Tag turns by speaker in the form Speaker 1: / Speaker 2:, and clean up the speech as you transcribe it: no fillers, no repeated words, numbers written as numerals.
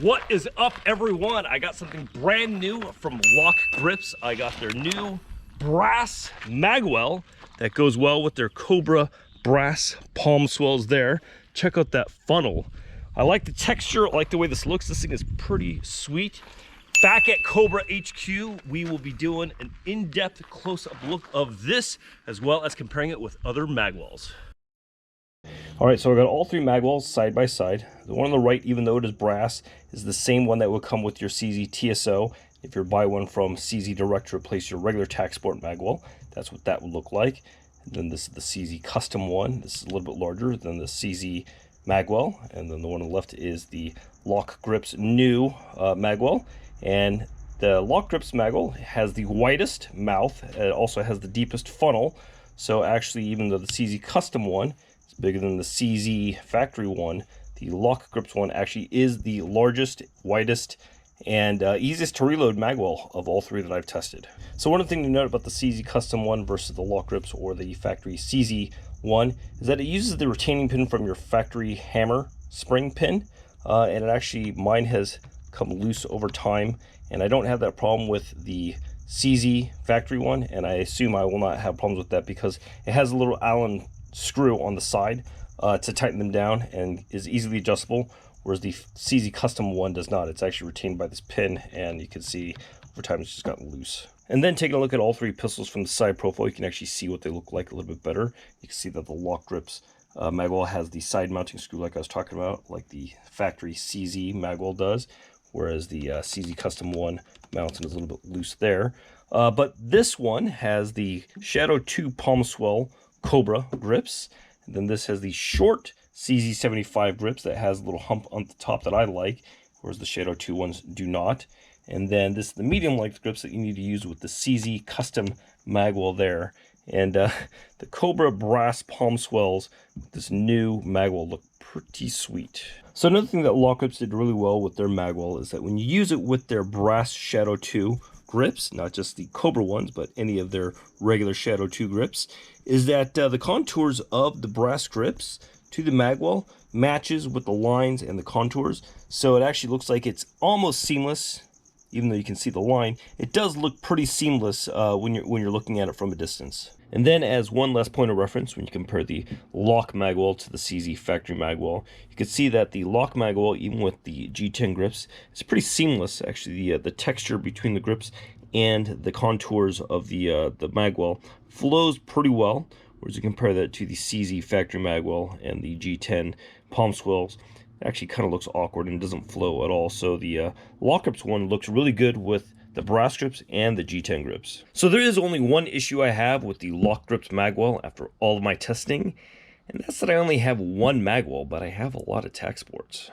Speaker 1: What is up, everyone? I got something brand new from Lock Grips. I got their new brass Magwell that goes well with their Cobra brass palm swells there. Check out that funnel. I like the texture, I like the way this looks. This thing is pretty sweet. Back at Cobra HQ, we will be doing an in-depth close-up look of this, as well as comparing it with other Magwells. All right, so I got all three Magwells side by side. The one on the right, even though it is brass, is the same one that will come with your CZ TSO. If you buy one from CZ Direct to replace your regular tack sport Magwell, that's what that would look like. And then this is the CZ Custom one. This is a little bit larger than the CZ Magwell. And then the one on the left is the Lock Grips new Magwell. And the Lock Grips Magwell has the widest mouth. It also has the deepest funnel. So actually, even though the CZ Custom one is bigger than the CZ factory one, the Lock Grips one actually is the largest, widest, and easiest to reload Magwell of all three that I've tested. So one thing to note about the CZ Custom one versus the Lock Grips or the factory CZ one is that it uses the retaining pin from your factory hammer spring pin, and it actually, mine has come loose over time, and I don't have that problem with the CZ factory one, and I assume I will not have problems with that because it has a little Allen screw on the side to tighten them down and is easily adjustable, whereas the CZ Custom one does not. It's actually retained by this pin, and you can see over time it's just gotten loose. And then taking a look at all three pistols from the side profile, you can actually see what they look like a little bit better. You can see that the Lock Grips Magwell has the side mounting screw like I was talking about, like the factory CZ Magwell does, whereas the CZ Custom one mounting is a little bit loose there. But this one has the Shadow 2 palm swell Cobra grips, and then this has the short CZ75 grips that has a little hump on the top that I like, whereas the Shadow 2 ones do not. And then this is the medium length grips that you need to use with the CZ Custom Magwell there. And the Cobra brass palm swells with this new Magwell look pretty sweet. So another thing that Lock Grips did really well with their Magwell is that when you use it with their brass Shadow 2 grips, not just the Cobra ones, but any of their regular Shadow 2 grips, is that the contours of the brass grips to the Magwell matches with the lines and the contours. So it actually looks like it's almost seamless. Even though you can see the line, it does look pretty seamless when you're looking at it from a distance. And then, as one last point of reference, when you compare the Lock Magwell to the CZ factory Magwell, you can see that the Lock Magwell, even with the G10 grips, is pretty seamless. Actually, the texture between the grips and the contours of the Magwell flows pretty well. Whereas you compare that to the CZ factory Magwell and the G10 palm swells, it actually kind of looks awkward and doesn't flow at all. So the Lock Grips one looks really good with the brass grips and the G10 grips. So there is only one issue I have with the Lock Grips Magwell after all of my testing, and that's that I only have one Magwell, but I have a lot of tack sports.